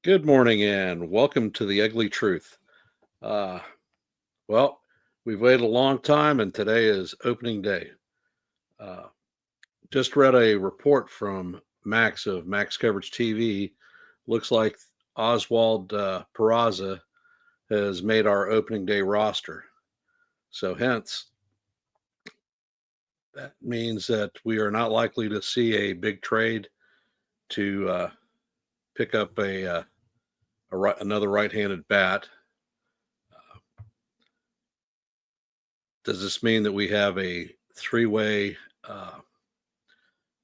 Good morning and welcome to the Ugly Truth. Uh, well, we've waited a long time and today is opening day. Uh, just read a report from Max of Max Coverage TV. Looks like Oswald Peraza has made our opening day roster. So, hence, that means that we are not likely to see a big trade to pick up another right handed bat. Does this mean that we have a three-way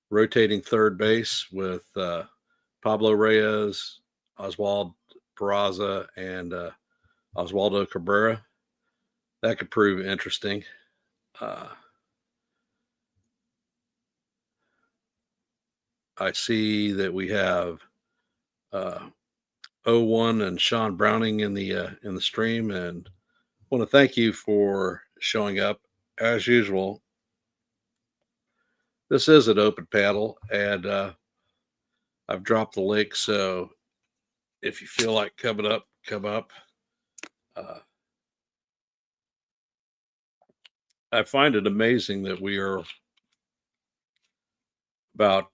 rotating third base with Pablo Reyes, Oswald Peraza, and Oswaldo Cabrera? That could prove interesting. Uh, I see that we have uh, 01 and Sean Browning in the stream, and want to thank you for showing up as usual. This is an open paddle, and I've dropped the link, so if you feel like coming up, come up. Uh, I find it amazing that we are about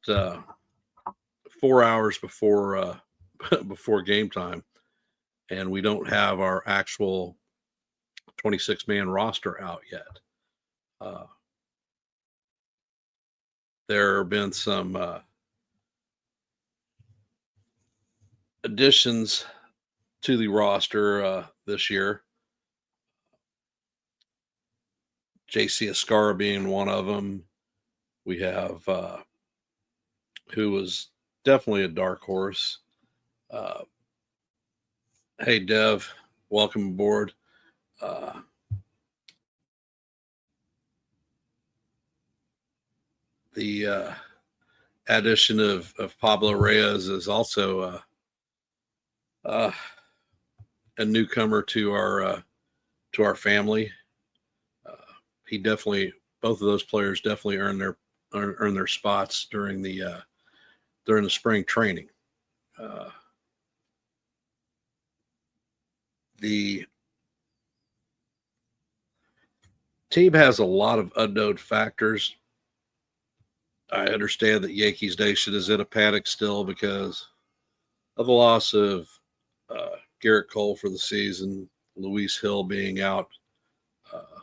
4 hours before before game time, and we don't have our actual 26-man roster out yet. Uh, there have been some additions to the roster this year. JC Escara being one of them. We have who was definitely a dark horse. Uh, hey, Dev, welcome aboard. Uh, the addition of Pablo Reyes is also uh, a newcomer to our family. Uh, he definitely both of those players definitely earn their spots during the spring training. Uh, the team has a lot of unknown factors. I understand that Yankees Nation is in a panic still because of the loss of Garrett Cole for the season, Luis Hill being out uh,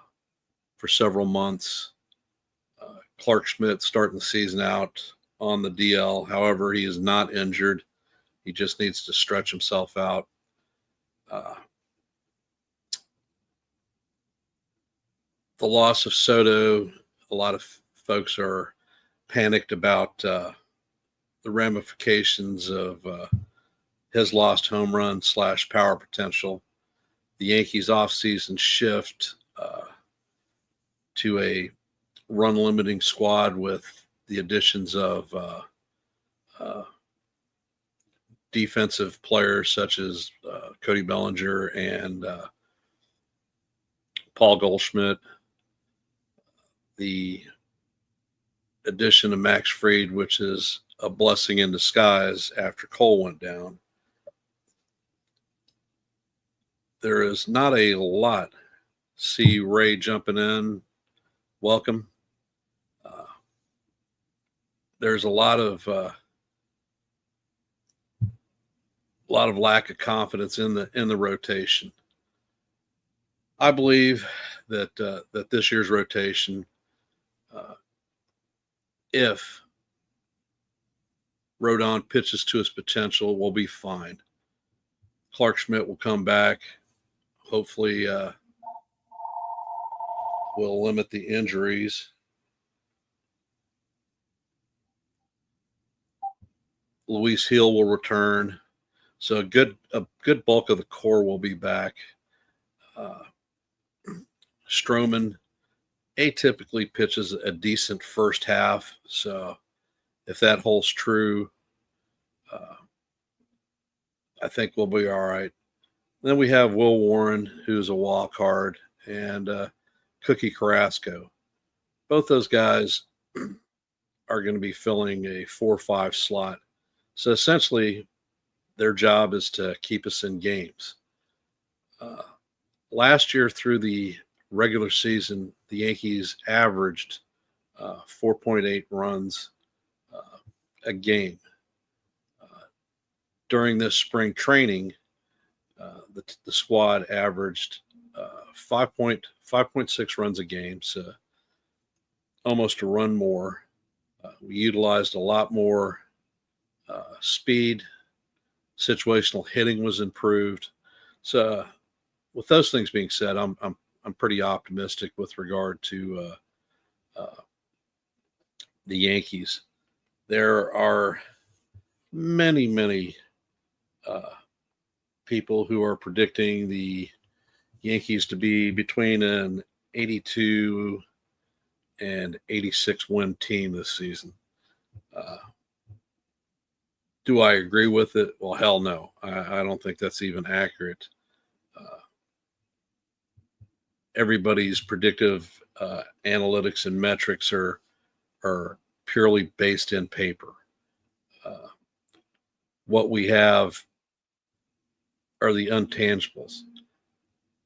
for several months, Clark Schmidt starting the season out on the DL. However, he is not injured. He just needs to stretch himself out. Uh, the loss of Soto, a lot of folks are panicked about the ramifications of his lost home run / power potential. The Yankees offseason shift to a run limiting squad with the additions of uh, defensive players such as Cody Bellinger and Paul Goldschmidt. The addition of Max Fried, which is a blessing in disguise after Cole went down. There is not a lot. See Ray jumping in. Welcome. There's a lot of lack of confidence in the rotation. I believe that this year's rotation, if Rodon pitches to his potential, will be fine. Clark Schmidt will come back. Hopefully, will limit the injuries. Luis Hill will return, so a good bulk of the core will be back. Uh, Stroman atypically pitches a decent first half, so if that holds true, uh, I think we'll be all right. Then we have Will Warren, who's a wild card, and Cookie Carrasco. Both those guys are going to be filling a 4-5 slot. So essentially, their job is to keep us in games. Uh, Last year through the regular season, the Yankees averaged 4.8 runs a game. Uh, During this spring training, the squad averaged 5.6 runs a game, so almost a run more. We utilized a lot more speed. Situational hitting was improved. So, with those things being said, I'm pretty optimistic with regard to the Yankees. There are many uh, people who are predicting the Yankees to be between an 82 and 86 win team this season. Uh, do I agree with it? Well, hell no. I don't think that's even accurate. Uh, Everybody's predictive analytics and metrics are purely based in paper. Uh, what we have are the untangibles.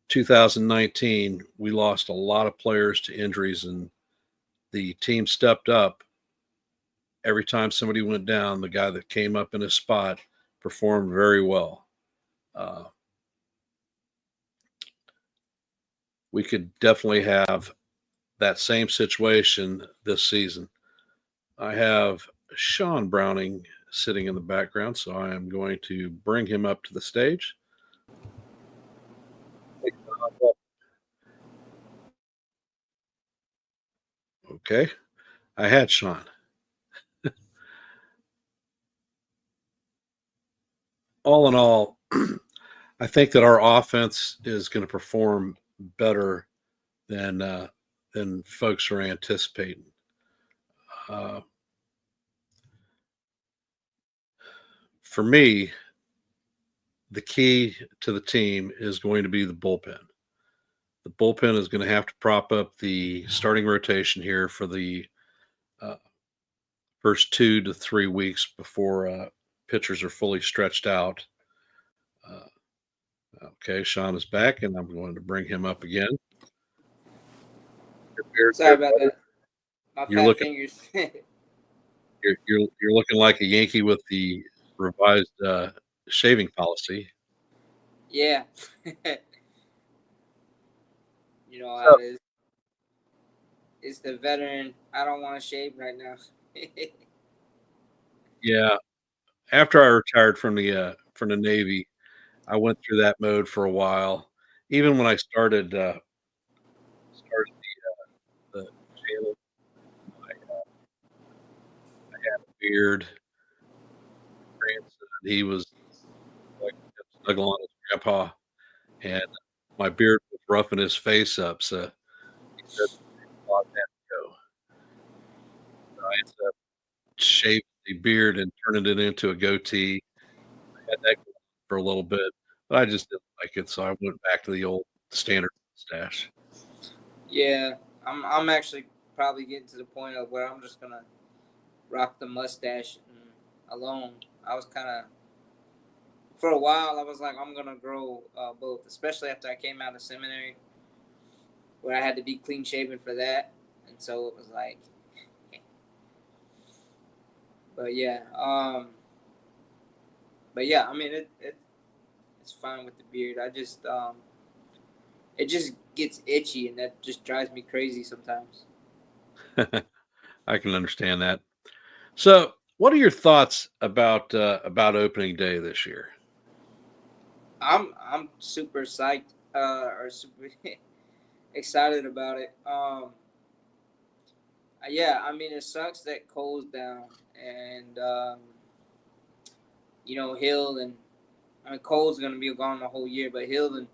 2019, we lost a lot of players to injuries, and the team stepped up. Every time somebody went down, the guy that came up in his spot performed very well. Uh, we could definitely have that same situation this season. I have Sean Browning sitting in the background, so I am going to bring him up to the stage. Okay, I had Sean. All in all, I think that our offense is going to perform better than folks are anticipating. Uh, for me, the key to the team is going to be the bullpen. The bullpen is going to have to prop up the starting rotation here for the uh, first 2 to 3 weeks before pitchers are fully stretched out. Uh, okay, Sean is back, and I'm going to bring him up again. Sorry about that. My You're fat looking fingers. you're looking like a Yankee with the revised shaving policy. Yeah. You know how So it is. It's the veteran. I don't want to shave right now. yeah, after I retired from the Navy, I went through that mode for a while. Even when I started the channel, I had a beard. Grandson, he was like snuggle on his grandpa, and my beard was roughing his face up. So he said, "Bob had to go." So I ended up shaving the beard and turning it into a goatee. I had that going for a little bit, but I just didn't like it, so I went back to the old standard mustache. Yeah, I'm actually probably getting to the point of where I'm just gonna rock the mustache alone. I was kind of for a while. I was like, I'm gonna grow both, especially after I came out of seminary, where I had to be clean shaven for that, and so it was like, but yeah, but yeah, I mean it's fine with the beard. I just it just gets itchy, and that just drives me crazy sometimes. I can understand that. So, what are your thoughts about opening day this year? I'm super psyched or super excited about it. Yeah, I mean it sucks that Cole's down, and Hill and I mean Cole's gonna be gone the whole year, but Hill and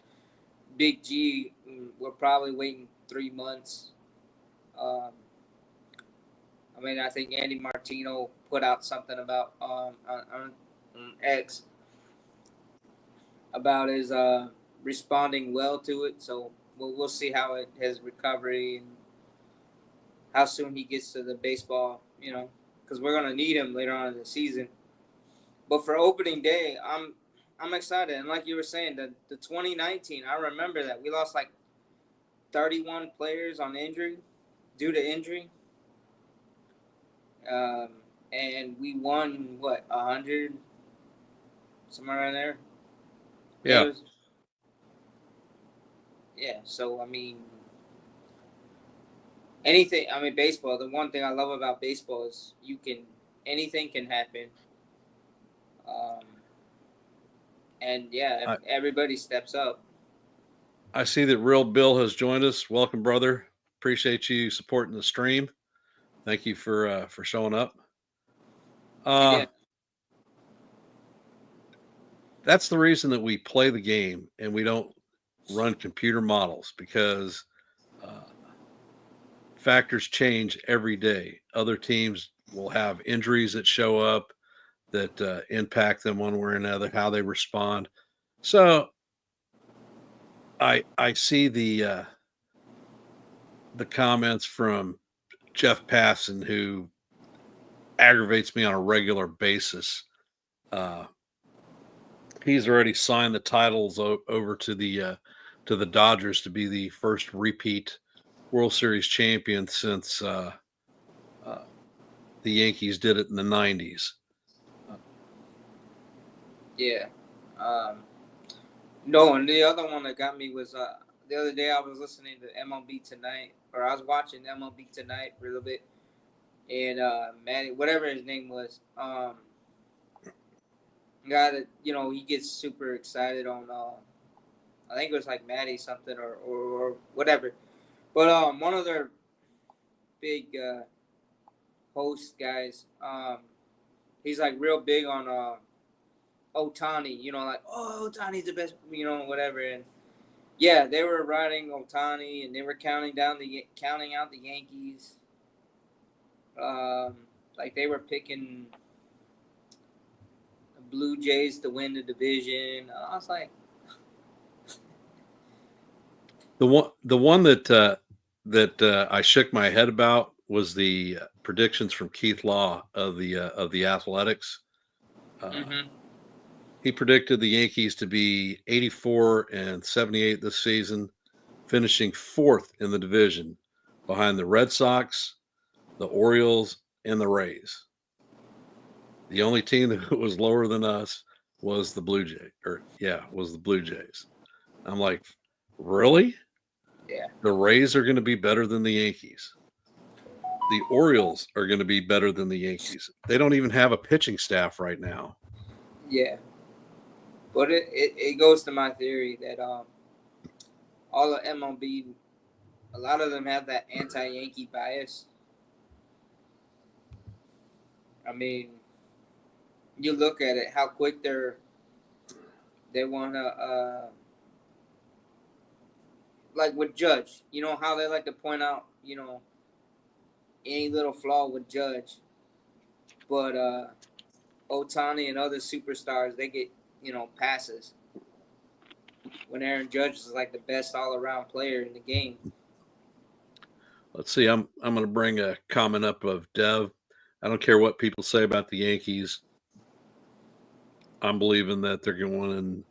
Big G, we're probably waiting 3 months. Um, I mean, I think Andy Martino put out something about on X about his responding well to it. So we'll see how it his recovery and how soon he gets to the baseball. Because we're gonna need him later on in the season. But for opening day, I'm excited. And like you were saying, the 2019, I remember that we lost like 31 players on injury due to injury. Um, and we won what 100, somewhere around there. Yeah, Yeah. So I mean, anything. I mean, baseball. The one thing I love about baseball is anything can happen. Um, and yeah, if I, everybody steps up. I see that Real Bill has joined us. Welcome, brother. Appreciate you supporting the stream. Thank you for showing up. Yeah. That's the reason that we play the game and we don't run computer models, because uh, factors change every day. Other teams will have injuries that show up that impact them one way or another, how they respond. So I see the comments from Jeff Passan, who aggravates me on a regular basis. Uh, he's already signed the titles over to the Dodgers to be the first repeat World Series champion since uh, the Yankees did it in the '90s. Yeah. Um, no, and the other one that got me was the other day I was listening to MLB Tonight, or I was watching MLB Tonight for a little bit, and Manny, whatever his name was, guy that he gets super excited on. I think it was like Maddie something or whatever, but one of their big host guys, he's like real big on Otani, like, oh, Otani's the best, whatever. And yeah, they were riding Otani and they were counting out the Yankees. Like they were picking the Blue Jays to win the division. I was like, The one that I shook my head about was the predictions from Keith Law of the Athletics. mm-hmm. He predicted the Yankees to be 84-78 this season, finishing fourth in the division behind the Red Sox, the Orioles, and the Rays. The only team that was lower than us was the Blue Jays. Was the Blue Jays. I'm like, really? Yeah. The Rays are going to be better than the Yankees. The Orioles are going to be better than the Yankees. They don't even have a pitching staff right now. Yeah. But it goes to my theory that all of MLB, a lot of them have that anti-Yankee bias. I mean, you look at it, how quick they want to, like with Judge, how they like to point out, any little flaw with Judge. But Otani and other superstars, they get, passes. When Aaron Judge is like the best all-around player in the game. Let's see. I'm going to bring a comment up of Dev. I don't care what people say about the Yankees. I'm believing that they're going to win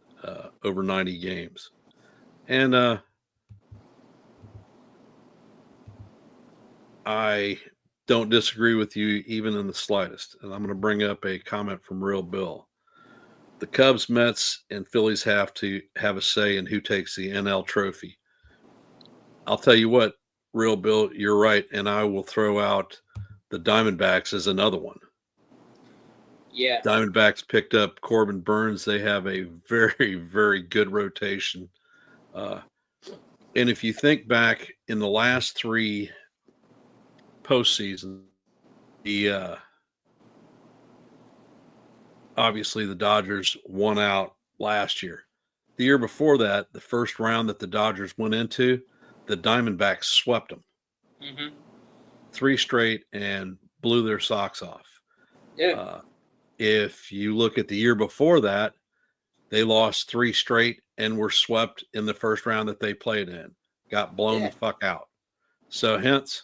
over 90 games. And I don't disagree with you even in the slightest. And I'm going to bring up a comment from Real Bill. The Cubs, Mets, and Phillies have to have a say in who takes the NL trophy. I'll tell you what, Real Bill, you're right. And I will throw out the Diamondbacks as another one. Yeah. Diamondbacks picked up Corbin Burns. They have a very, very good rotation. And if you think back in the last three postseasons, obviously the Dodgers won out last year. The year before that, the first round that the Dodgers went into, the Diamondbacks swept them. Mm-hmm. 3 straight and blew their socks off. Yeah. If you look at the year before that, they lost 3 straight and were swept in the first round that they played in. Got blown the fuck out. So hence,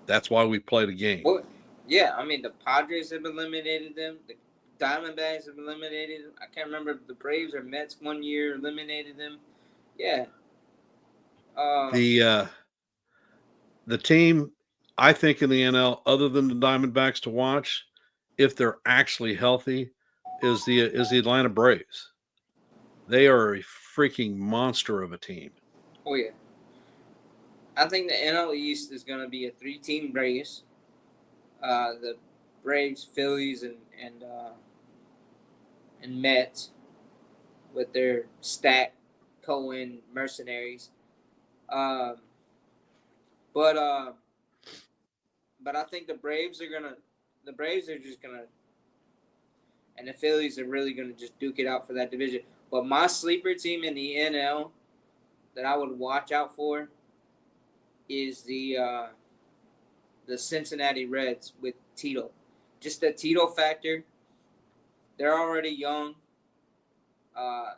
that's why we played a game. Well, yeah, I mean, the Padres have eliminated them. The Diamondbacks have eliminated them. I can't remember if the Braves or Mets one year eliminated them. Yeah. The team I think in the NL, other than the Diamondbacks to watch, if they're actually healthy, is the Atlanta Braves. They are a freaking monster of a team. Oh yeah. I think the NL East is going to be a 3-team race. The Braves, Phillies, and Mets with their stacked Cohen mercenaries. Um, but I think the Braves are just gonna, and the Phillies are really gonna just duke it out for that division. But my sleeper team in the NL that I would watch out for is the Cincinnati Reds with Tito. Just the Tito factor. They're already young. Uh,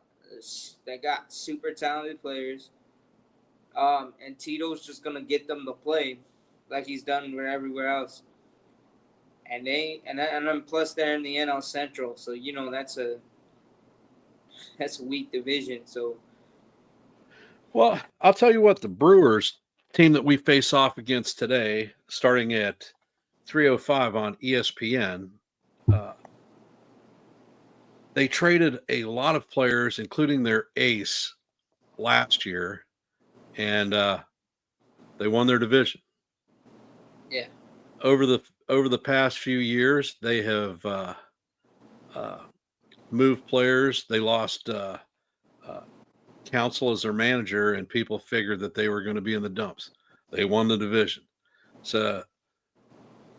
they got super talented players. And Tito's just gonna get them to play like he's done everywhere else. And then plus they're in the NL Central, so that's a weak division. So Well, I'll tell you what, the Brewers team that we face off against today, starting at 3:05 on ESPN, they traded a lot of players, including their ace, last year, and they won their division. yeah, Over the past few years, they have moved players. They lost Council as their manager, and people figured that they were going to be in the dumps. They won the division. So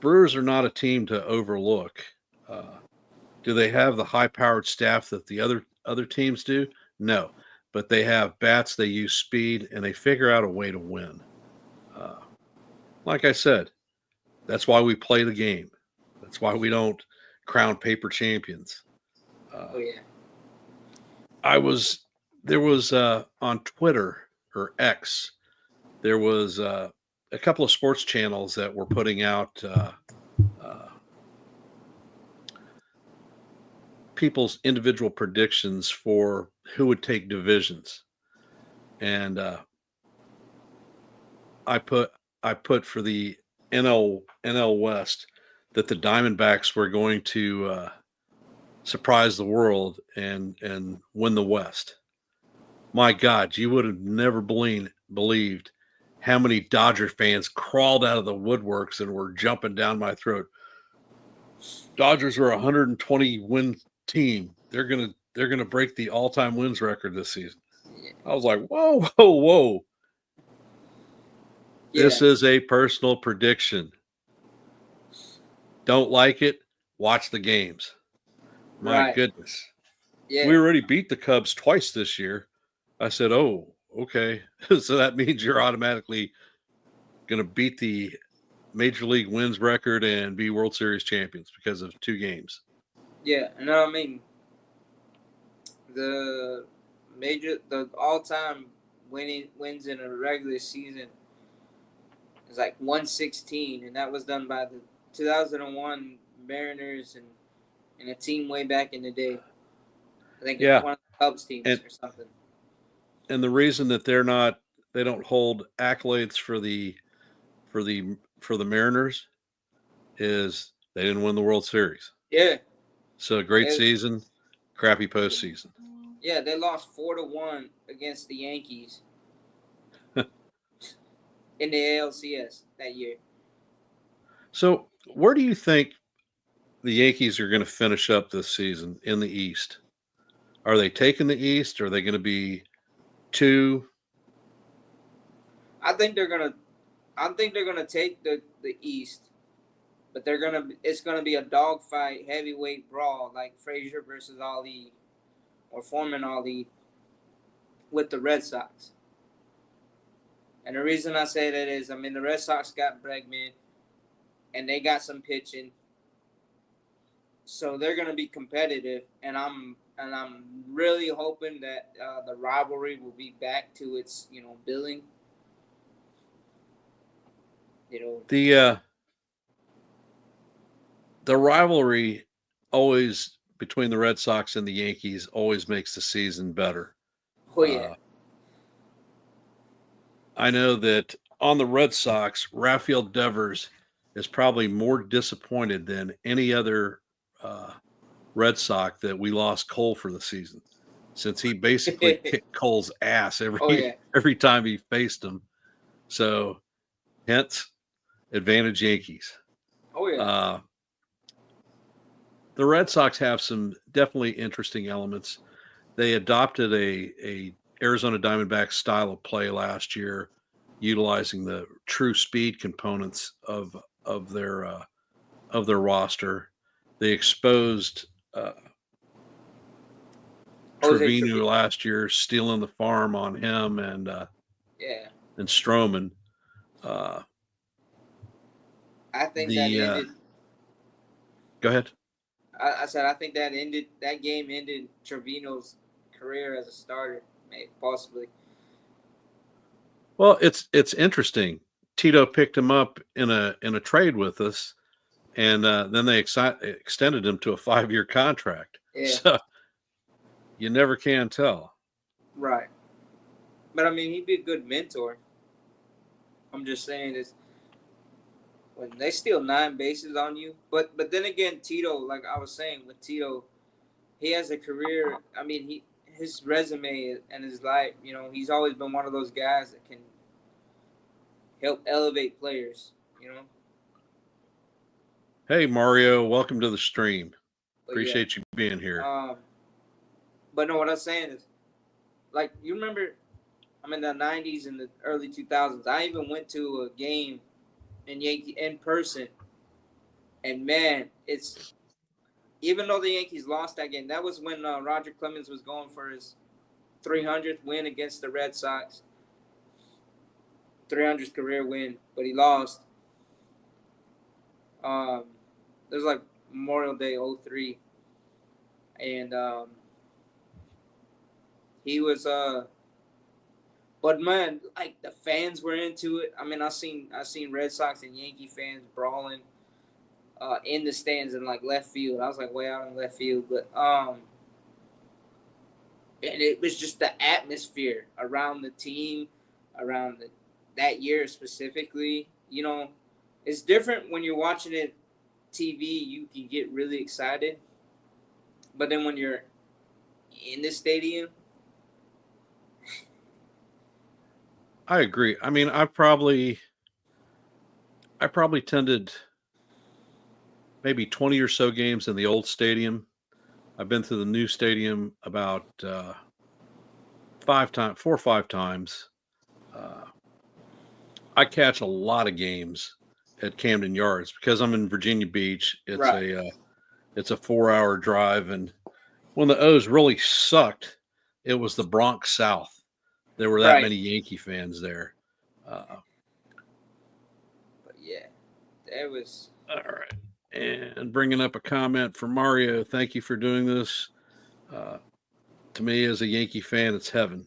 Brewers are not a team to overlook. Do they have the high-powered staff that the other teams do? No, but they have bats. They use speed, and they figure out a way to win. Like I said, that's why we play the game. That's why we don't crown paper champions. oh yeah, There was on Twitter or X, there was a couple of sports channels that were putting out people's individual predictions for who would take divisions, and I put for the NL West that the Diamondbacks were going to surprise the world and win the West. My God, you would have never believed how many Dodger fans crawled out of the woodworks and were jumping down my throat. Dodgers are a 120 win team. They're gonna break the all-time wins record this season. yeah, I was like, whoa, whoa, whoa. yeah. This is a personal prediction. Don't like it? Watch the games. My Right. goodness. Yeah, We already beat the Cubs twice this year. I said, oh, okay. So that means you're automatically going to beat the Major League wins record and be World Series champions because of 2 games. yeah. And I mean, the all-time wins in a regular season is like 116, and that was done by the 2001 Mariners and a team way back in the day. I think it's one of the Cubs teams or something. And the reason that they don't hold accolades for the Mariners is they didn't win the World Series. Yeah. So great season, crappy postseason. Yeah, they lost 4-1 against the Yankees in the ALCS that year. So where do you think the Yankees are going to finish up this season in the East? Are they taking the East? Are they going to be 2? I think they're gonna take the East, but it's gonna be a dogfight, heavyweight brawl like Frazier versus Ali, or Foreman Ali, with the Red Sox. And the reason I say that is, I mean, the Red Sox got Bregman, and they got some pitching, so they're gonna be competitive. And I'm really hoping that the rivalry will be back to its billing. The rivalry always between the Red Sox and the Yankees always makes the season better. Oh yeah. I know that on the Red Sox, Rafael Devers is probably more disappointed than any other Red Sox that we lost Cole for the season, since he basically kicked Cole's ass Oh yeah. every time he faced him. So, hence, advantage Yankees. Oh yeah. The Red Sox have some definitely interesting elements. They adopted a Arizona Diamondbacks style of play last year, utilizing the true speed components of their roster. They exposed Jose Trevino Trevino. last year, stealing the farm on him Yeah. and Stroman. Uh, I think that the ended. Go ahead. I said I think that ended. That game ended Trevino's career as a starter, maybe possibly. Well, it's interesting. Tito picked him up in a trade with us, and then they extended him to a 5-year contract. Yeah. So you never can tell. Right. But I mean, he'd be a good mentor. I'm just saying is when they steal 9 bases on you. But then again, Tito, like I was saying with Tito, he has a career. I mean, his resume and his life. He's always been one of those guys that can help elevate players. Hey Mario, welcome to the stream. But Appreciate you being here. But no, what I'm saying is, like, you remember, I'm in the '90s and the early 2000s. I even went to a game in person, and man, it's even though the Yankees lost that game, that was when Roger Clemens was going for his 300th win against the Red Sox, 300th career win, but he lost. It was like Memorial Day '03, and he was but man, like the fans were into it. I mean, I seen Red Sox and Yankee fans brawling in the stands in like left field. I was like way out in left field, but and it was just the atmosphere around the team, around that year specifically. It's different when you're watching it TV. You can get really excited, but then when you're in the stadium. I agree. I mean, I probably attended maybe 20 or so games in the old stadium. I've been to the new stadium about 4 or 5 times. I catch a lot of games at Camden Yards because I'm in Virginia Beach. It's Right. it's a 4-hour drive, and when the O's really sucked, it was the Bronx South. There were that many Yankee fans there. But yeah, there was. All right. And bringing up a comment from Mario. Thank you for doing this. To me, as a Yankee fan, it's heaven.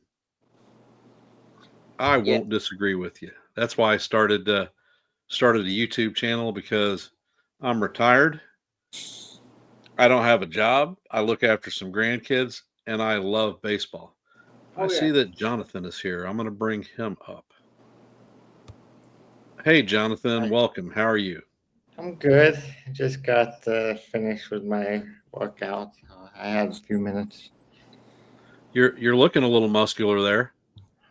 I won't disagree with you. That's why I started a YouTube channel, because I'm retired. I don't have a job. I look after some grandkids, and I love baseball. I see that Jonathan is here. I'm going to bring him up. Hey, Jonathan, welcome. How are you? I'm good. Just got finished with my workout. I have a few minutes. You're looking a little muscular there.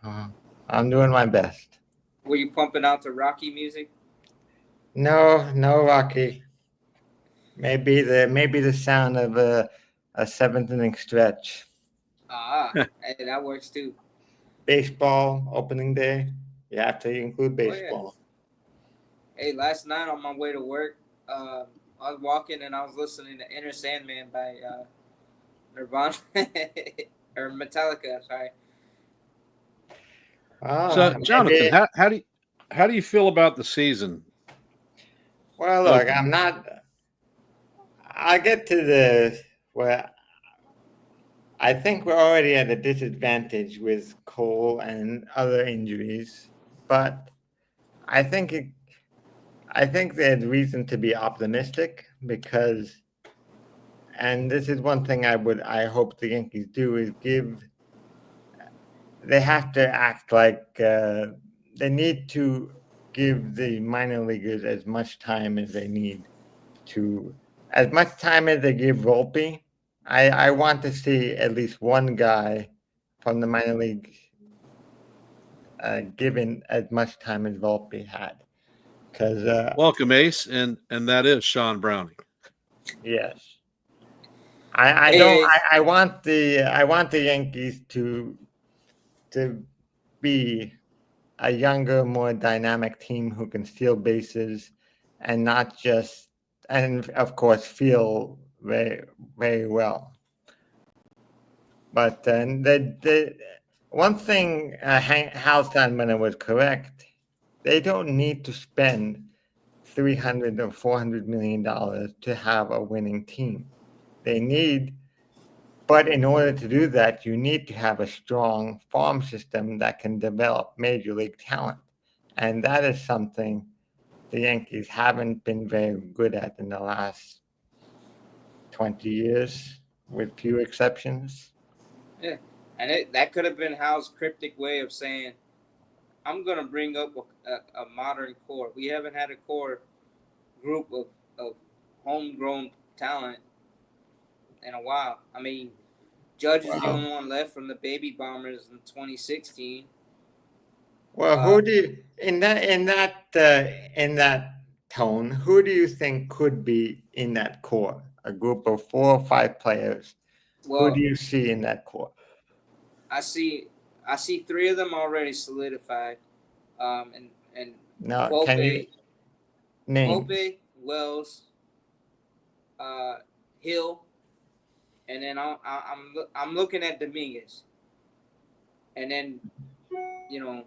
I'm doing my best. Were you pumping out the Rocky music? No Rocky. Maybe the sound of a 7th inning stretch. Hey, that works too. Baseball opening day. You have to include baseball. Hey, last night on my way to work, I was walking and I was listening to Enter Sandman by Nirvana or Metallica. Sorry. So, Jonathan, how do you feel about the season? Well, look, I'll get to I think we're already at a disadvantage with Cole and other injuries, but I think there's reason to be optimistic because and this is one thing I hope the Yankees do is they have to act like they need to give the minor leaguers as much time as they need as much time as they give Volpe. I want to see at least one guy from the minor league given as much time as Volpe had. Because Welcome, Ace, and that is Sean Browning. yes, I Hey, don't. Ace. I want the Yankees to be a younger, more dynamic team who can steal bases and not just, and of course, feel very, very well. But the one thing Hal Steinbrenner was correct. They don't need to spend $300 or $400 million to have a winning team. They need, but in order to do that, you need to have a strong farm system that can develop major league talent. And that is something the Yankees haven't been very good at in the last 20 years, with few exceptions. Yeah, and that could have been Hal's cryptic way of saying, "I'm gonna bring up a modern core. We haven't had a core group of homegrown talent in a while. I mean, Judge is the Wow. only one left from the Baby Bombers in 2016. Well, who do you in that tone? Who do you think could be in that core? A group of 4 or 5 players. Who do Well, you see in that core? I see 3 of them already solidified. And Now, can you Volpe, name? Wells, Hill, and then I'm looking at Dominguez, and then you know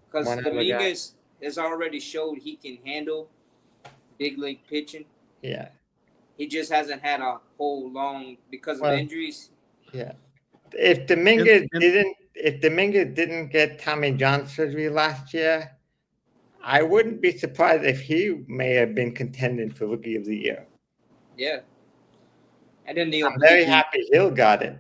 because One other guy. Dominguez has already showed he can handle big league pitching. Yeah. He just hasn't had a whole long because of Well, injuries. yeah. If And Dominguez didn't get Tommy John surgery last year, I wouldn't be surprised if he may have been contending for Rookie of the Year. Yeah, and then the I'm very oblique. happy Hill got it,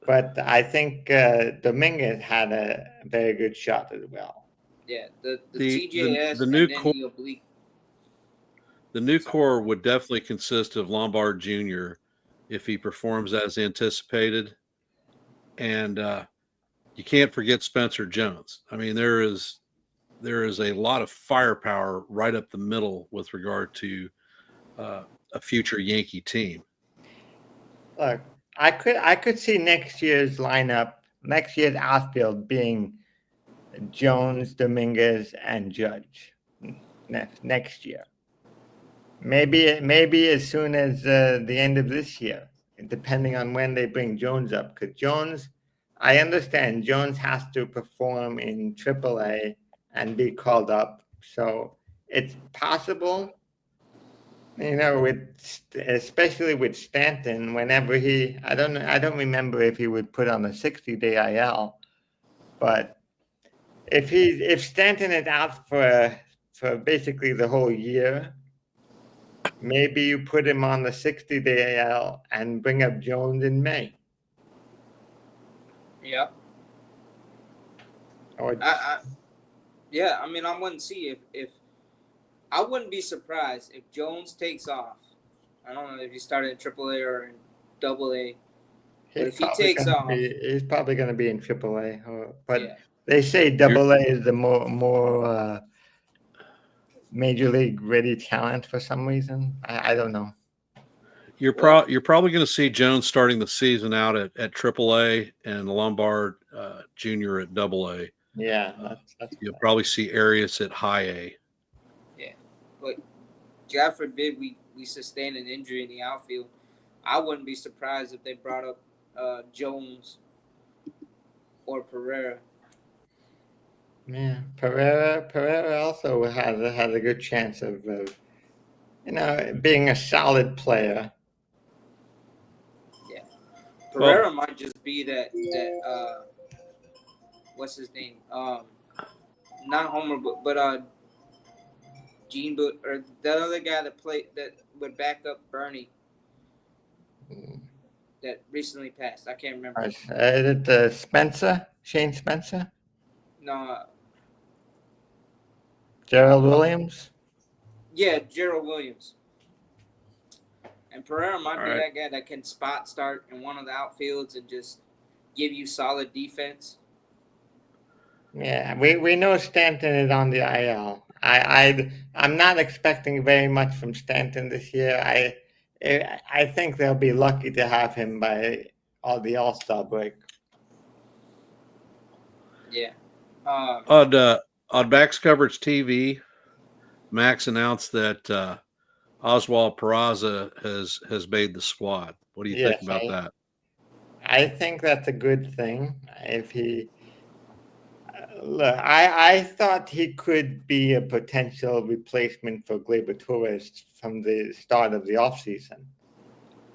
but I think Dominguez had a very good shot as well. Yeah, the the TJS new and then core, the oblique. the new Sorry. core would definitely consist of Lombard Jr. if he performs as anticipated, and you can't forget Spencer Jones. I mean, there is a lot of firepower right up the middle with regard to a future Yankee team. Look, I could see next year's outfield being Jones, Dominguez, and Judge next year. Maybe as soon as the end of this year, depending on when they bring Jones up. Because Jones, I understand Jones has to perform in AAA and be called up, so it's possible. Especially with Stanton, whenever I don't remember if he would put on a 60-day IL, but if Stanton is out for basically the whole year, maybe you put him on the 60-day IL and bring up Jones in May. Yeah. Yeah, I mean, I wouldn't see if I wouldn't be surprised if Jones takes off. I don't know if he started in AAA or in AA, but if he takes off, He's probably going to be in AAA. But yeah, they say AA is the more major league ready talent for some reason. I don't know. You're probably going to see Jones starting the season out at AAA and Lombard Jr. at AA. Yeah, that's You'll probably see Arias at High A. yeah. But God forbid we sustain an injury in the outfield. I wouldn't be surprised if they brought up Jones or Pereira. Yeah, Pereira also has a good chance of being a solid player. Yeah, Pereira might just be that what's his name? Not Homer, but Gene, or the other guy that would back up Bernie. that recently passed. I can't remember. Is it Spencer? Shane Spencer? No, Gerald Williams? yeah, Gerald Williams. And Pereira might All be right. that guy that can spot start in one of the outfields and just give you solid defense. Yeah, we know Stanton is on the IL. I'm not expecting very much from Stanton this year. I think they'll be lucky to have him by the All-Star break. Yeah. On Max Coverage TV, Max announced that Oswald Peraza has made the squad. What do you think Yes, about that? I think that's a good thing. If he look, I thought he could be a potential replacement for Gleyber Torres from the start of the offseason.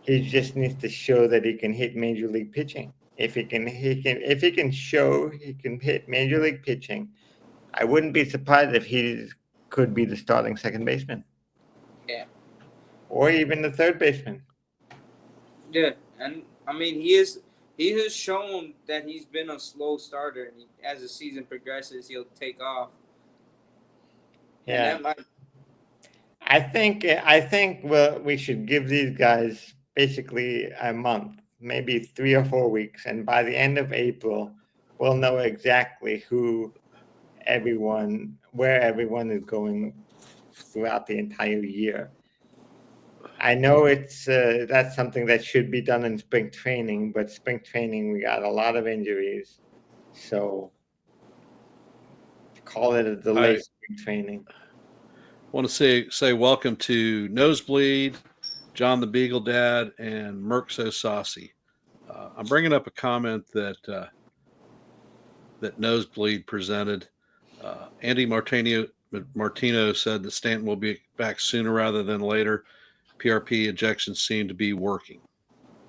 He just needs to show that he can hit major league pitching. If he can show he can hit major league pitching, I wouldn't be surprised if he could be the starting second baseman. Yeah. Or even the third baseman. Yeah, and I mean he has shown that he's been a slow starter, and as the season progresses, he'll take off. Yeah. And that might, I think we should give these guys basically a month, maybe 3 or 4 weeks, and by the end of April, we'll know exactly where everyone is going throughout the entire year. I know that's something that should be done in spring training, but spring training we got a lot of injuries, so call it a delayed spring training. Want to say welcome to Nosebleed, John the Beagle Dad, and Merc So Saucy. I'm bringing up a comment that Nosebleed presented. Andy Martino said that Stanton will be back sooner rather than later. PRP injections seem to be working.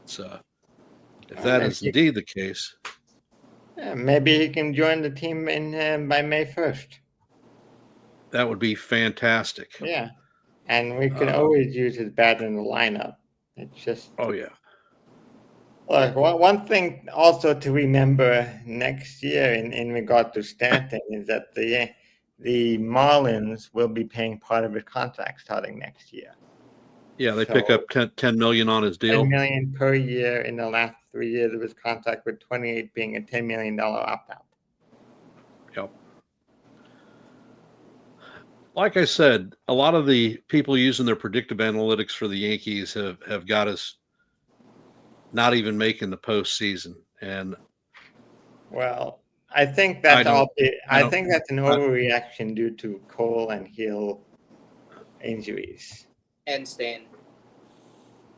So, if that is indeed the case, maybe he can join the team by May 1st. That would be fantastic. Yeah, and we could always use his bat in the lineup. It's just yeah. Look, one thing also to remember next year in regard to Stanton is that the Marlins will be paying part of his contract starting next year. Yeah, they pick up $10 million on his deal. $10 million per year in the last 3 years of his contract, with 28 being a $10 million opt-out. Yep. Like I said, a lot of the people using their predictive analytics for the Yankees have got us not even making the postseason. And well, I think that's I think that's an overreaction due to Cole and Hill injuries. And Stanton.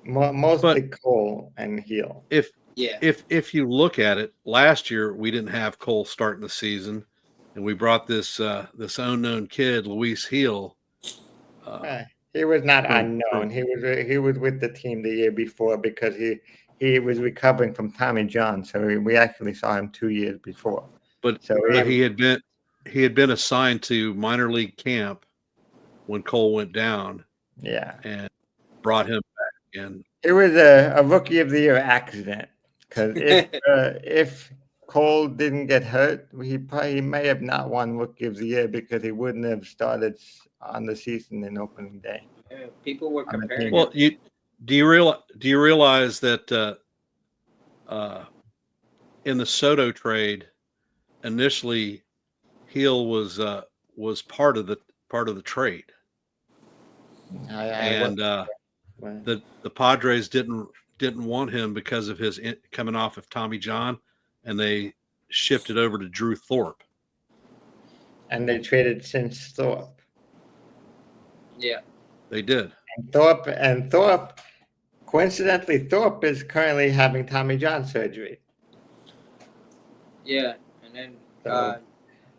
Mostly Cole and Hill. If you look at it, last year we didn't have Cole starting the season, and we brought this unknown kid, Luis Hill. He was not unknown. He was with the team the year before because he was recovering from Tommy John, so we actually saw him 2 years before. But he had been assigned to minor league camp when Cole went down. Yeah, and brought him back. And it was a rookie of the year accident, because if Cole didn't get hurt, he may have not won rookie of the year because he wouldn't have started on the season in opening day. People were comparing. Well, do you realize that in the Soto trade, initially Hill was part of the trade. The Padres didn't want him because of his coming off of Tommy John, and they shifted over to Drew Thorpe. And they traded since Thorpe. Yeah, they did. And Thorpe, coincidentally, Thorpe is currently having Tommy John surgery. Yeah, and then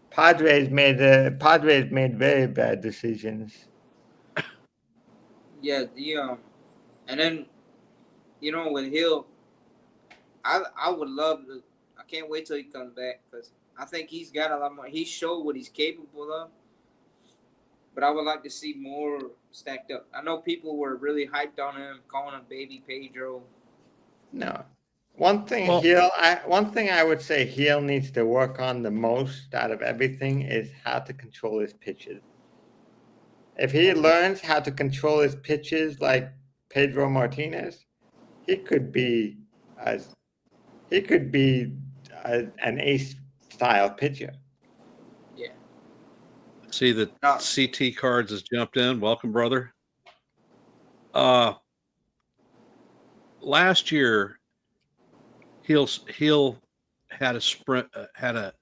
Padres made very bad decisions. Yeah, and then with Hill, I would love to. I can't wait till he comes back because I think he's got a lot more. He showed what he's capable of, but I would like to see more stacked up. I know people were really hyped on him, calling him Baby Pedro. No, one thing I would say Heel needs to work on the most out of everything is how to control his pitches. If he learns how to control his pitches like Pedro Martinez, he could be an ace style pitcher. Yeah. See that No. CT Cards has jumped in. Welcome, brother. Last year, Heel had a sprint had a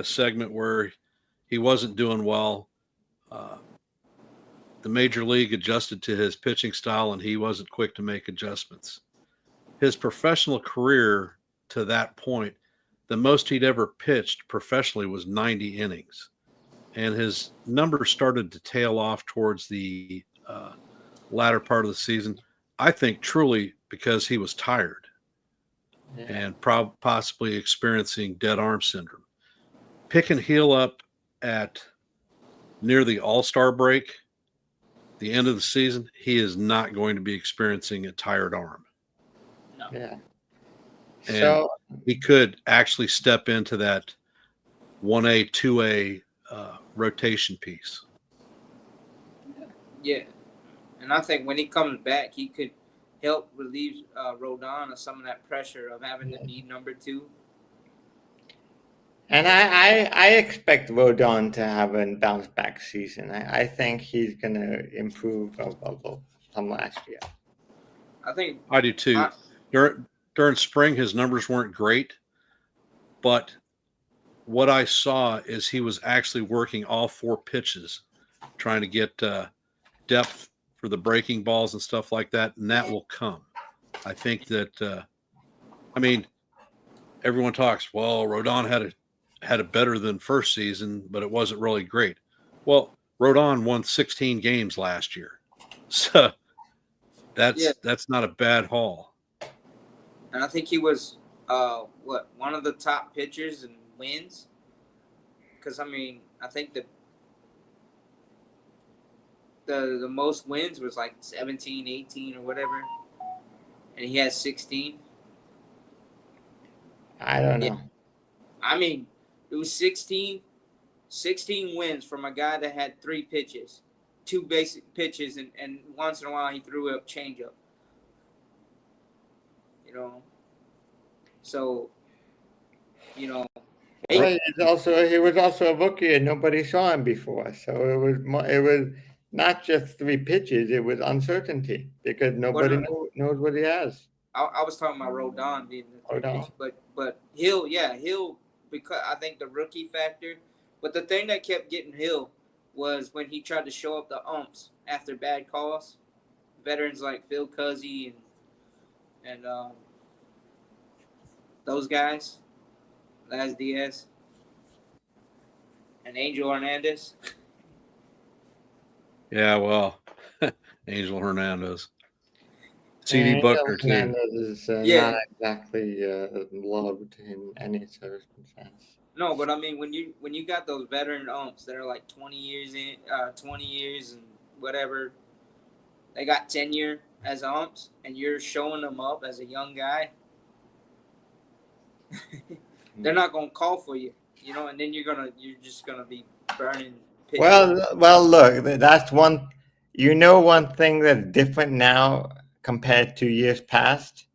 segment where he wasn't doing well. The major league adjusted to his pitching style, and he wasn't quick to make adjustments. His professional career to that point, the most he'd ever pitched professionally was 90 innings. And his numbers started to tail off towards the latter part of the season. I think truly because he was tired and possibly experiencing dead arm syndrome. Picking Heel up at near the All-Star break, the end of the season, he is not going to be experiencing a tired arm. No. Yeah. And So he could actually step into that 1A, 2A rotation piece. Yeah. And I think when he comes back, he could help relieve Rodon of some of that pressure of having to be number 2. and I expect Rodon to have a bounce back season. I think he's gonna improve from last year. I think I do too. During spring, his numbers weren't great, but what I saw is he was actually working all 4 pitches, trying to get depth for the breaking balls and stuff like that, and that will come. I think that, everyone talks, well, Rodon had a better than first season, but it wasn't really great. Well, Rodon won 16 games last year, so that's not a bad haul. And I think he was one of the top pitchers in wins. Because I think the most wins was like 17, 18 or whatever, and he has 16. I don't know. It was 16 wins from a guy that had 3 pitches, 2 basic pitches, and once in a while he threw a changeup. So, he was also a rookie and nobody saw him before. So it was not just 3 pitches; it was uncertainty because nobody knows what he has. I was talking about Rodon being the 3 pitch, but Hill, because I think the rookie factor. But the thing that kept getting Hill was when he tried to show up the umps after bad calls. Veterans like Phil Cuzzy and those guys, Laz Diaz, and Angel Hernandez. Yeah, well, Angel Hernandez. CD Booker, too. Hernandez is not exactly loved in any circumstance. No, but when you got those veteran umps that are like 20 years and whatever, they got tenure as umps, and you're showing them up as a young guy. They're not gonna call for you, and then you're just gonna be burning pitches. Well, look, that's one. One thing that's different now compared to years past,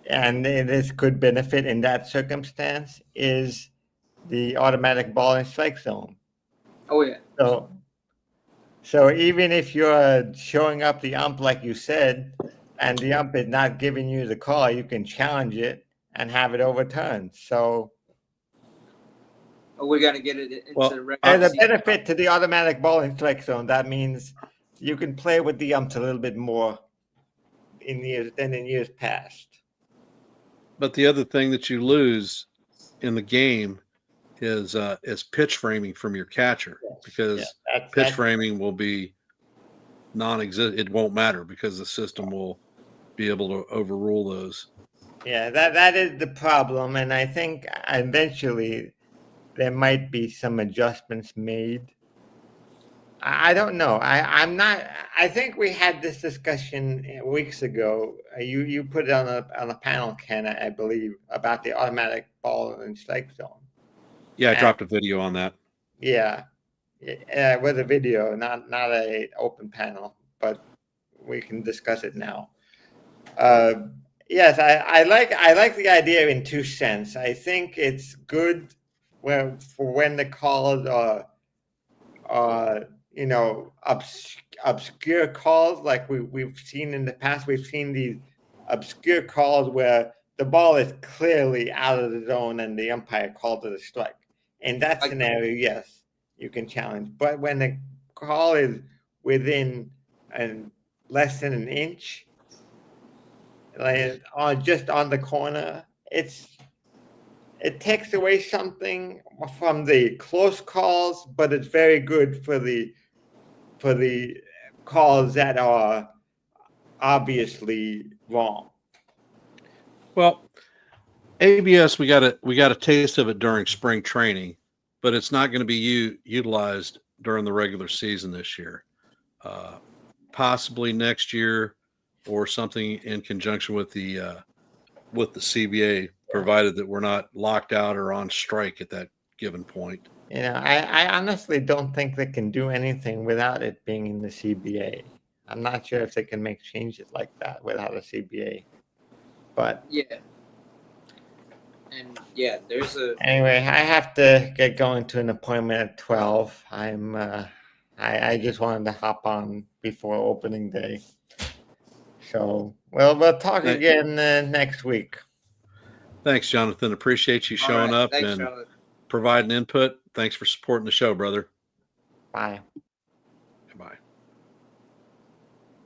and this could benefit in that circumstance, is the automatic ball and strike zone. Oh yeah. So even if you're showing up the ump like you said, and the ump is not giving you the call, you can challenge it and have it overturned. So we're gonna get it into the regular as a season. benefit to the automatic ball and strike zone, that means you can play with the umps a little bit more than in years past. But the other thing that you lose in the game is pitch framing from your catcher, because pitch framing will be non-existent. It won't matter because the system will be able to overrule those. Yeah, that is the problem, and I think eventually there might be some adjustments made. I don't know. I'm not. I think we had this discussion weeks ago. You put it on a panel, Ken, I believe, about the automatic ball and strike zone. Yeah, I And dropped a video on that. yeah, with a video, not a open panel, but we can discuss it now. Yes, I like the idea in two cents. I think it's good for when the calls are you know, obscure calls like we've seen in the past. We've seen these obscure calls where the ball is clearly out of the zone and the umpire called it a strike. In that Like, scenario, yes, you can challenge. But when the call is within and less than an inch, like on just on the corner, it takes away something from the close calls, but it's very good for the calls that are obviously wrong. Well, ABS, we got a taste of it during spring training, but it's not going to be utilized during the regular season this year. Possibly next year, or something in conjunction with the CBA, provided that we're not locked out or on strike at that given point. You know, I honestly don't think they can do anything without it being in the CBA. I'm not sure if they can make changes like that without a CBA. But yeah, and yeah, there's a anyway, I have to get going to an appointment at 12. I just wanted to hop on before opening day. So, well, we'll talk Thank- again next week. Thanks, Jonathan. Appreciate you showing up Thanks, and Charlotte. providing input. Thanks for supporting the show, brother. Bye. Goodbye.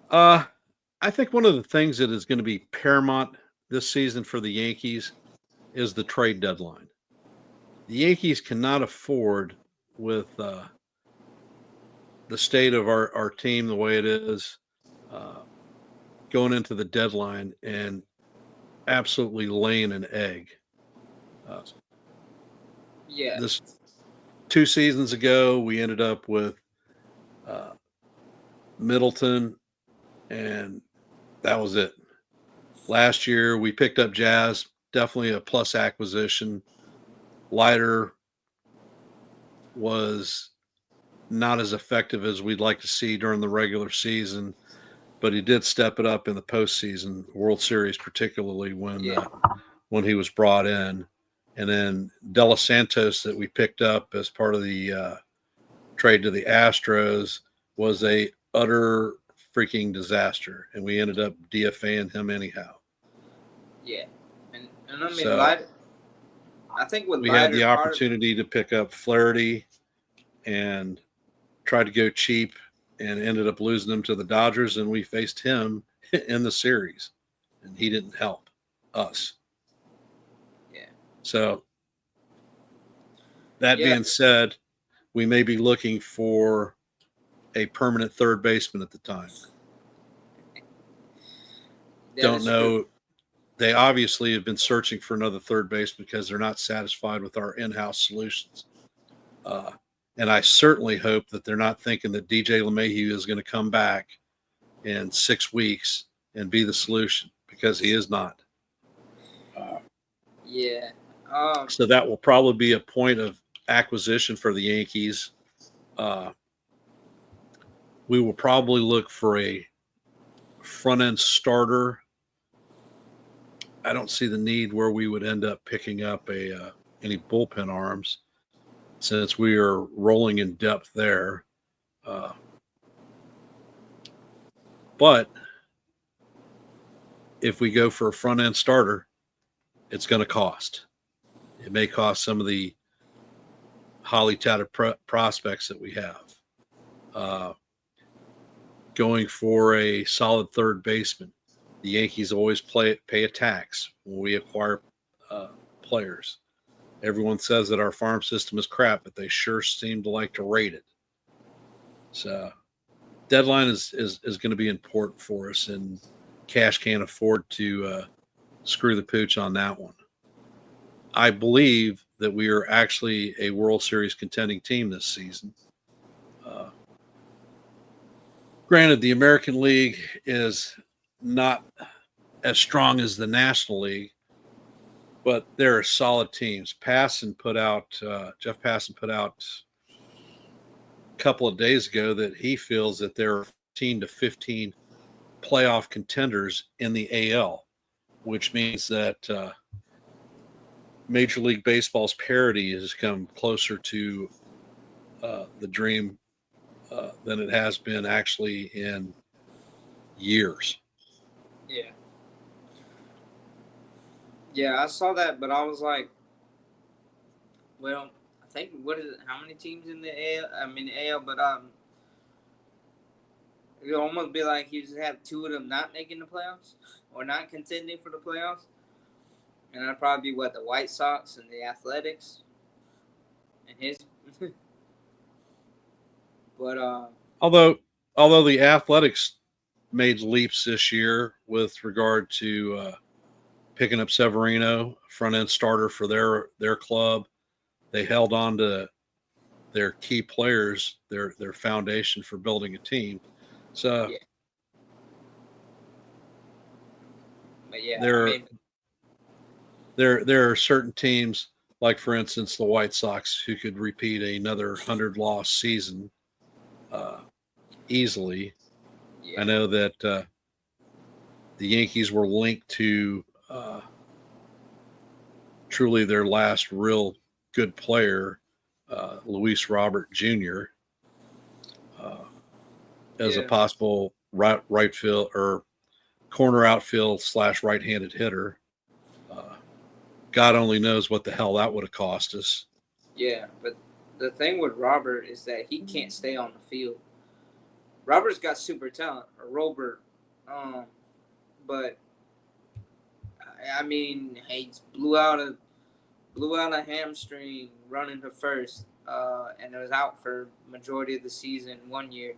I think one of the things that is going to be paramount this season for the Yankees is the trade deadline. The Yankees cannot afford, with the state of our team the way it is, going into the deadline and absolutely laying an egg. Yeah, This 2 seasons ago, we ended up with Middleton, and that was it. Last year, we picked up Jazz, definitely a plus acquisition. Leiter was not as effective as we'd like to see during the regular season, but he did step it up in the postseason, World Series, particularly when he was brought in. And then De Los Santos, that we picked up as part of the trade to the Astros, was a utter freaking disaster, and we ended up DFAing him anyhow. yeah, and I mean, So, Leiter, I think with we Leiter, had the opportunity to pick up Flaherty and tried to go cheap and ended up losing him to the Dodgers, and we faced him in the series, and he didn't help us. Yeah. So, that being said, we may be looking for a permanent third baseman at the time. Don't know. True. They obviously have been searching for another third baseman because they're not satisfied with our in-house solutions. And I certainly hope that they're not thinking that DJ LeMahieu is going to come back in 6 weeks and be the solution, because he is not. Yeah. So that will probably be a point of acquisition for the Yankees. We will probably look for a front-end starter. I don't see the need where we would end up picking up any bullpen arms, since we are rolling in depth there. But if we go for a front-end starter, it's going to cost. It may cost some of the highly touted prospects that we have. Going for a solid third baseman, the Yankees always pay a tax when we acquire players. Everyone says that our farm system is crap, but they sure seem to like to rate it. So deadline is going to be important for us, and cash can't afford to screw the pooch on that one. I believe that we are actually a World Series contending team this season. Granted, the American League is not as strong as the National League, but there are solid teams. Jeff Passan put out a couple of days ago that he feels that there are 14 to 15 playoff contenders in the AL, which means that Major League Baseball's parity has come closer to the dream than it has been actually in years. Yeah. Yeah, I saw that, but I was like, well, I think what is it? How many teams in the AL? I mean AL, but it would almost be like you just have two of them not making the playoffs or not contending for the playoffs, and that'd probably be what, the White Sox and the Athletics, and his. But Although the Athletics made leaps this year with regard to picking up Severino, front end starter for their club. They held on to their key players, their foundation for building a team. So yeah. But yeah, there are certain teams, like for instance the White Sox, who could repeat another 100-loss season easily. yeah. I know that the Yankees were linked to truly their last real good player, Luis Robert Jr., as a possible right field or corner outfield / right-handed hitter. God only knows what the hell that would have cost us. Yeah, but the thing with Robert is that he can't stay on the field. Robert's got super talent, or Robert, but I mean, he blew out a hamstring running to first, and it was out for majority of the season 1 year,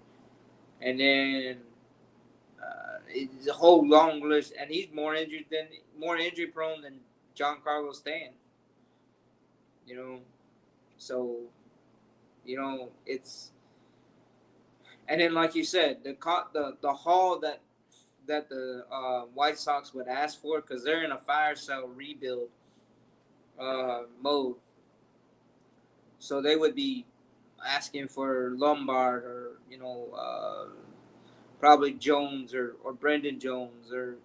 and then it's a whole long list, and he's more injury prone than Giancarlo Stanton. You know, so it's, and then like you said, the haul that the White Sox would ask for, because they're in a fire sale rebuild mode. So they would be asking for Lombard or probably Jones or Brendan Jones or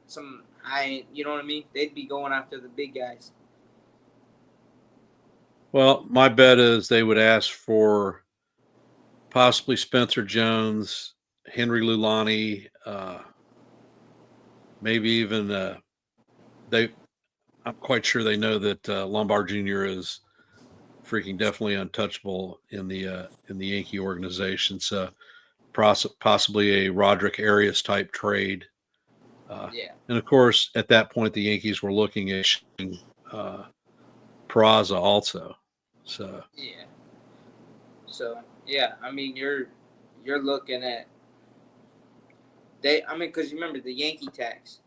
some high. You know what I mean? They'd be going after the big guys. Well, my bet is they would ask for possibly Spencer Jones, Henry Lulani, maybe even I'm quite sure they know that Lombard Jr. is freaking definitely untouchable in the Yankee organization. So possibly a Roderick Arias type trade. And of course, at that point, the Yankees were looking at Peraza also. So I mean, you're looking at because you remember the Yankee tax,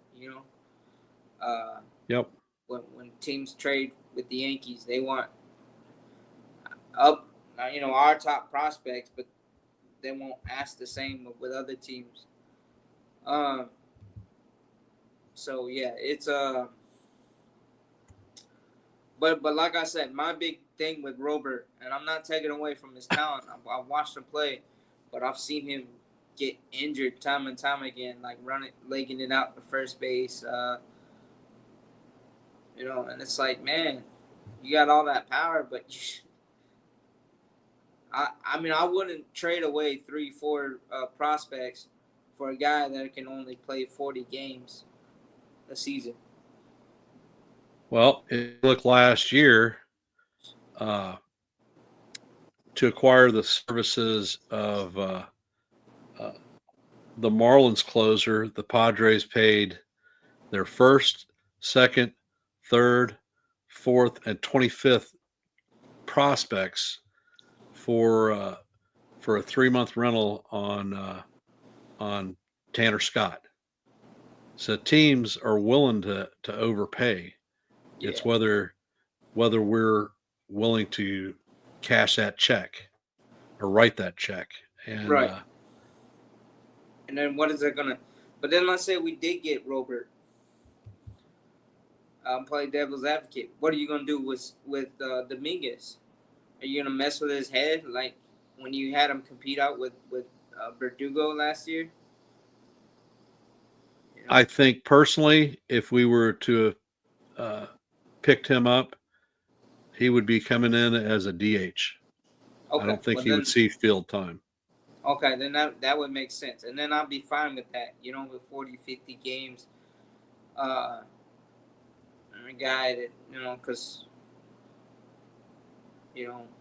Yep. When teams trade with the Yankees, they want up, our top prospects, but they won't ask the same with other teams. So yeah, it's but like I said, my big thing with Robert, and I'm not taking away from his talent. I've watched him play, but I've seen him get injured time and time again, like legging it out to first base. And it's like, man, you got all that power, but I wouldn't trade away 3-4 prospects for a guy that can only play 40 games a season. Well, it looked last year to acquire the services of the Marlins closer. The Padres paid their first, second, third, fourth, and 25th prospects for a 3-month rental on Tanner Scott. So teams are willing to overpay. Yeah. It's whether we're willing to cash that check or write that check. And right. And then what is it gonna? But then let's say we did get Robert. Play devil's advocate. What are you gonna do with Dominguez? Are you gonna mess with his head like when you had him compete out with Verdugo last year? You know? I think personally, if we were to have picked him up, he would be coming in as a DH. Okay, I don't think well he then, would see field time. okay, then that would make sense, and then I'd be fine with that. You know, with 40, 50 games, a guy that because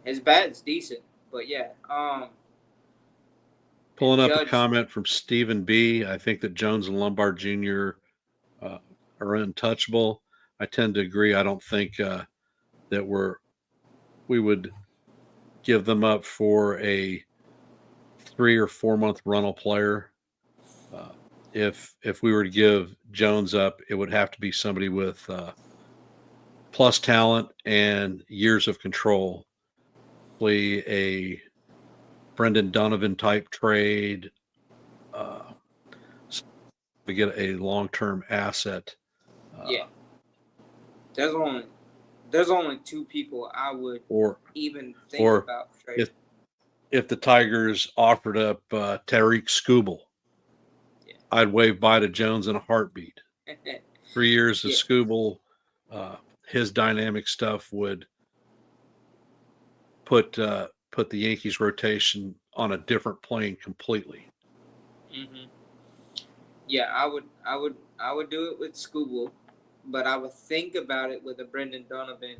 his bat's decent, but yeah, Pulling and up a Judge, comment from Stephen B. I think that Jones and Lombard Jr. Are untouchable. I tend to agree. I don't think that we would give them up for a 3 or 4 month rental player. If we were to give Jones up, it would have to be somebody with plus talent and years of control. Probably a Brendan Donovan type trade to get a long term asset. yeah. There's only two people I would Or even think or about trading. if the Tigers offered up Tariq Skubal, Yeah. I'd wave bye to Jones in a heartbeat. 3 years of Yeah. Skubal, his dynamic stuff would put the Yankees rotation on a different plane completely. Mm-hmm. Yeah, I would do it with Skubal, but I would think about it with a Brendan Donovan,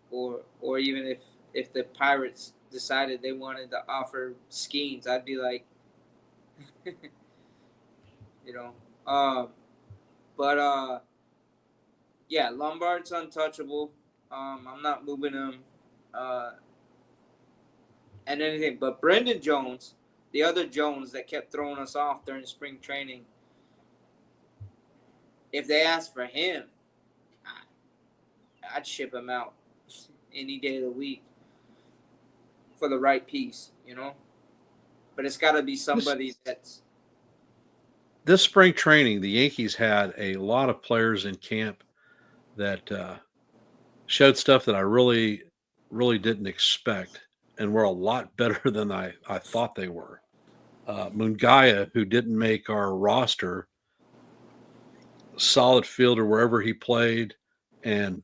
or even if the Pirates decided they wanted to offer Skeens, I'd be like, you know, but yeah, Lombard's untouchable. I'm not moving him, and anything. But Brendan Jones, the other Jones that kept throwing us off during spring training, if they asked for him, I'd ship him out any day of the week for the right piece, But it's got to be somebody that's. This spring training, the Yankees had a lot of players in camp that showed stuff that I really, really didn't expect and were a lot better than I thought they were. Mungaya, who didn't make our roster, solid fielder wherever he played, and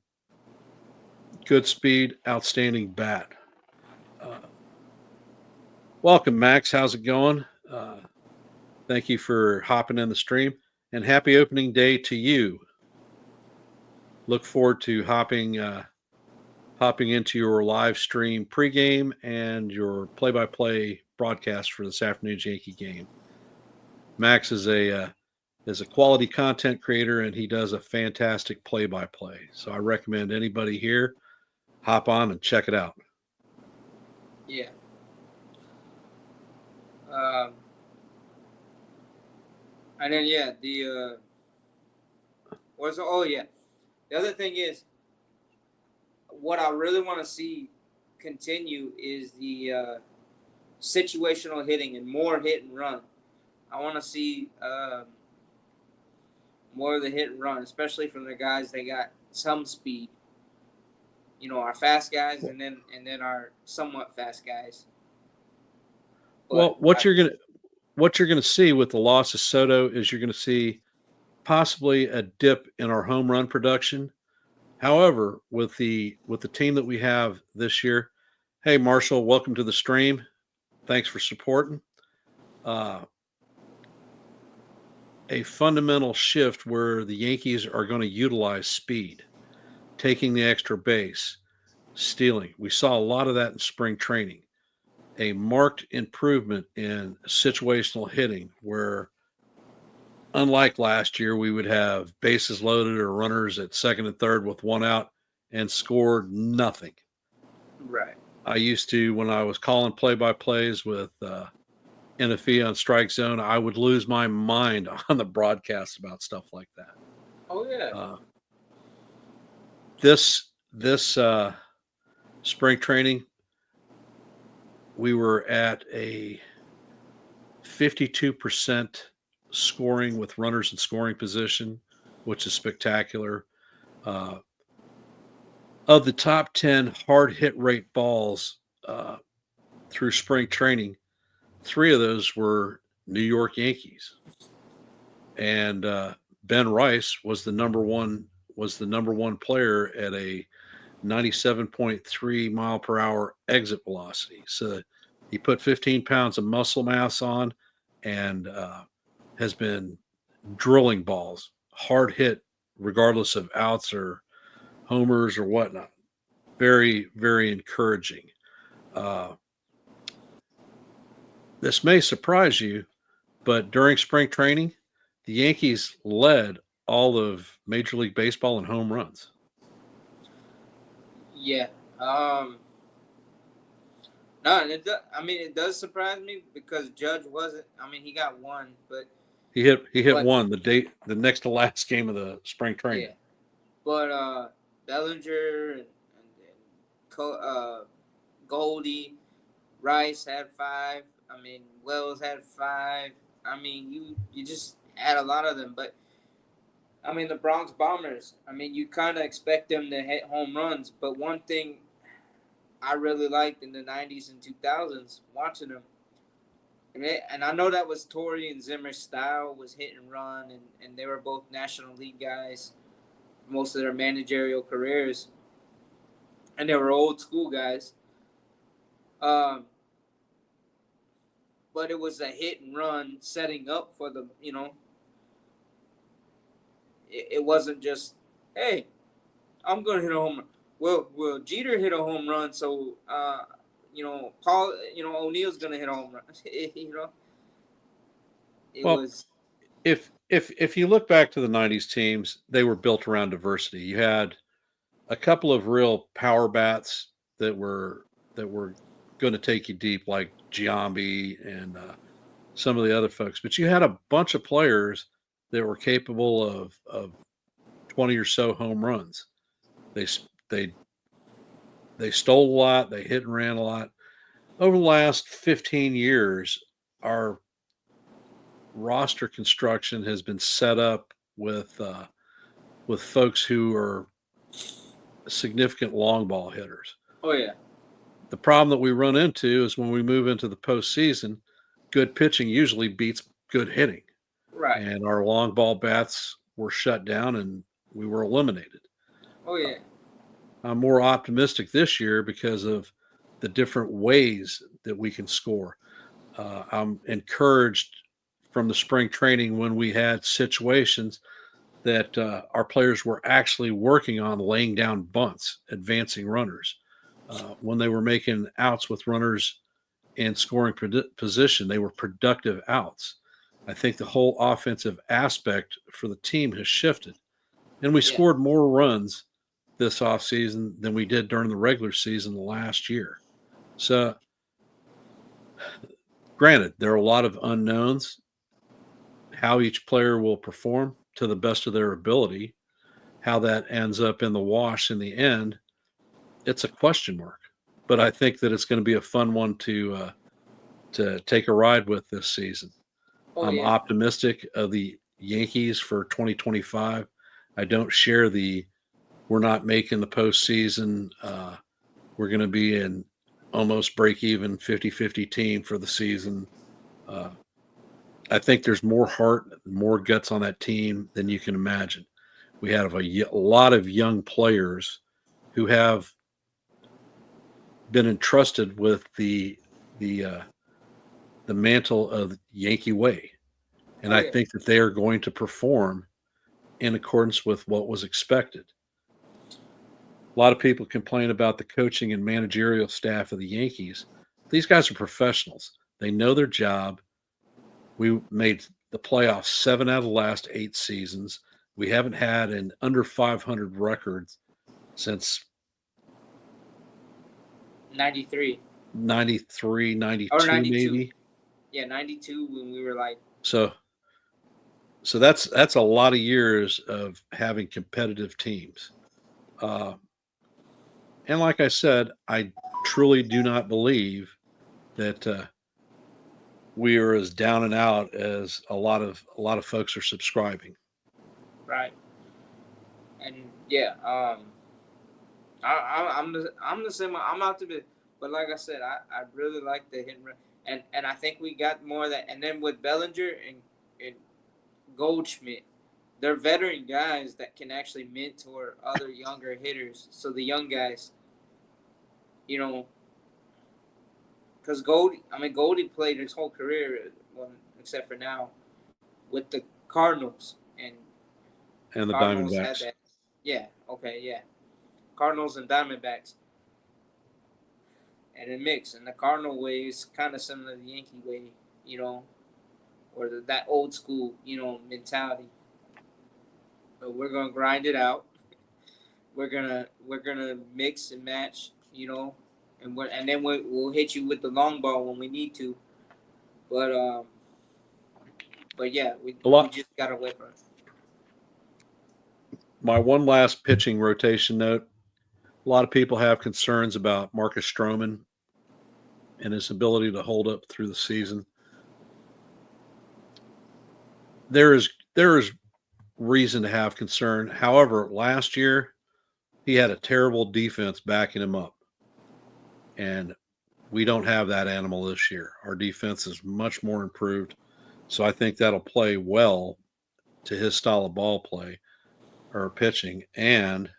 good speed, outstanding bat. Welcome, Max. How's it going? Thank you for hopping in the stream, and happy opening day to you. Look forward to hopping into your live stream pregame and your play-by-play broadcast for this afternoon's Yankee game. Max is a quality content creator, and he does a fantastic play-by-play. So I recommend anybody here hop on and check it out. Yeah. And then the the other thing is what I really want to see continue is the situational hitting and more hit and run. I want to see more of the hit and run, especially from the guys that got some speed. Our fast guys and then our somewhat fast guys. But well, what you're gonna see with the loss of Soto is you're gonna see possibly a dip in our home run production. However, with the team that we have this year, hey Marshall, welcome to the stream. Thanks for supporting. A fundamental shift where the Yankees are going to utilize speed, taking the extra base, stealing. We saw a lot of that in spring training. A marked improvement in situational hitting where, unlike last year, we would have bases loaded or runners at second and third with one out and scored nothing. Right. I used to, when I was calling play-by-plays with NFE on Strike Zone, I would lose my mind on the broadcast about stuff like that. Oh yeah. This spring training, we were at a 52% scoring with runners in scoring position, which is spectacular. Uh, of the top 10 hard hit rate balls through spring training, 3 of those were New York Yankees. And Ben Rice was the number one player at a 97.3 mile per hour exit velocity. So he put 15 pounds of muscle mass on and has been drilling balls, hard hit, regardless of outs or homers or whatnot. Very, very encouraging. This may surprise you, but during spring training, the Yankees led all of Major League Baseball in home runs. Yeah. No, and it does surprise me because Judge wasn't. I mean, he got one, but He hit but, one the next to last game of the spring training. Yeah, but Bellinger and Goldie, Rice had 5. I mean, Wells had 5. I mean, you just had a lot of them, but I mean, the Bronx Bombers. I mean, you kind of expect them to hit home runs, but one thing I really liked in the 90s and 2000s watching them. And I know that was Torrey and Zimmer's style, was hit and run, and they were both National League guys most of their managerial careers. And they were old school guys. But it was a hit and run setting up for the, it wasn't just, hey, I'm going to hit a home run. Well, Jeter hit a home run, so Paul, O'Neal's gonna hit a home run. Was. If you look back to the '90s teams, they were built around diversity. You had a couple of real power bats that were going to take you deep, like Giambi and some of the other folks. But you had a bunch of players that were capable of 20 or so home runs. They stole a lot. They hit and ran a lot. Over the last 15 years, our roster construction has been set up with folks who are significant long ball hitters. Oh yeah. The problem that we run into is when we move into the postseason, good pitching usually beats good hitting. Right. And our long ball bats were shut down and we were eliminated. Oh yeah. I'm more optimistic this year because of the different ways that we can score. I'm encouraged from the spring training when we had situations that our players were actually working on laying down bunts, advancing runners. When they were making outs with runners in scoring position, they were productive outs. I think the whole offensive aspect for the team has shifted. And we scored more runs this offseason than we did during the regular season last year. So, granted, there are a lot of unknowns. How each player will perform to the best of their ability, how that ends up in the wash in the end, it's a question mark. But I think that it's going to be a fun one to take a ride with this season. I'm optimistic of the Yankees for 2025. I don't share we're not making the postseason. We're going to be in almost break even 50-50 team for the season. I think there's more heart, more guts on that team than you can imagine. We have a lot of young players who have been entrusted with the mantle of Yankee way. And I think that they are going to perform in accordance with what was expected. A lot of people complain about the coaching and managerial staff of the Yankees. These guys are professionals. They know their job. We made the playoffs 7 out of the last 8 seasons. We haven't had an under 500 record since 93, 92 maybe. Yeah, 92 when we were like. So that's a lot of years of having competitive teams. And like I said, I truly do not believe that we are as down and out as a lot of folks are subscribing. Right. And yeah, I'm the same. I'm optimistic, but like I said, I really like the hit and run, and I think we got more of that. And then with Bellinger and Goldschmidt, they're veteran guys that can actually mentor other younger hitters. So the young guys, you know, because Goldie played his whole career, well, except for now, with the Cardinals, And the Cardinals had Diamondbacks. that. Yeah. Okay. Yeah. Cardinals and Diamondbacks, and it mix. And the Cardinal way is kind of similar to the Yankee way, or that old school, mentality. But we're gonna grind it out. We're gonna mix and match, and then we'll hit you with the long ball when we need to. But yeah, we just gotta wait for it. My one last pitching rotation note: a lot of people have concerns about Marcus Stroman and his ability to hold up through the season. There is reason to have concern. However, last year he had a terrible defense backing him up, and we don't have that animal this year. Our defense is much more improved, so I think that'll play well to his style of ball play or pitching, and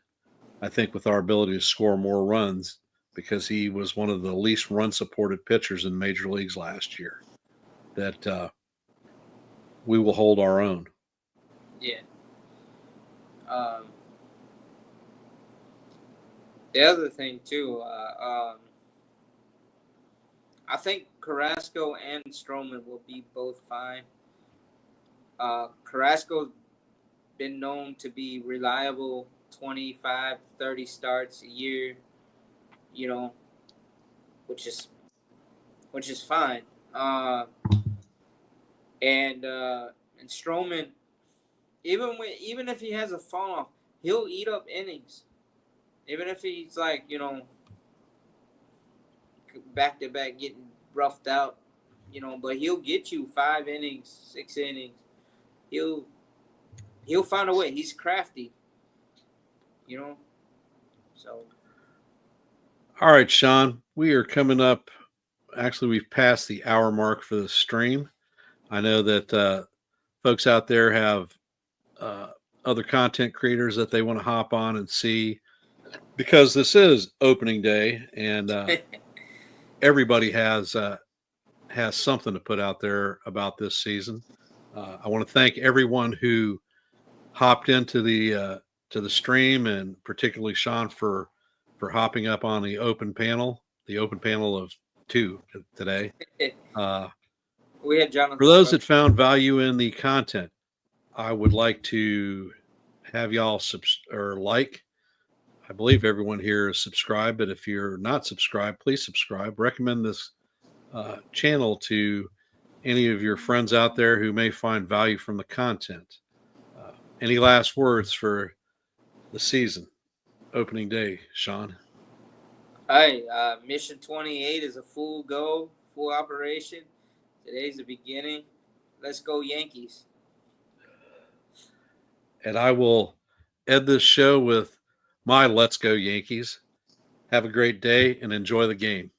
I think with our ability to score more runs, because he was one of the least run-supported pitchers in major leagues last year, that we will hold our own. Yeah. The other thing too, I think Carrasco and Stroman will be both fine. Carrasco's been known to be reliable, 25, 30 starts a year, which is fine. And Stroman, even if he has a fall off, he'll eat up innings. Even if he's like, back to back getting roughed out, but he'll get you 5 innings, 6 innings. He'll find a way. He's crafty, So. All right, Sean, we are coming up. Actually, we've passed the hour mark for the stream. I know that folks out there have other content creators that they want to hop on and see, because this is opening day, and everybody has something to put out there about this season. I want to thank everyone who hopped into the stream, and particularly Sean for hopping up on the open panel of 2 today. We had Jonathan. For those that found value in the content, I would like to have y'all like. I believe everyone here is subscribed, but if you're not subscribed, please subscribe. Recommend this channel to any of your friends out there who may find value from the content. Any last words for the season, opening day, Sean? Hey, Mission 28 is a full operation. Today's the beginning. Let's go Yankees. And I will end this show with my Let's Go Yankees. Have a great day and enjoy the game.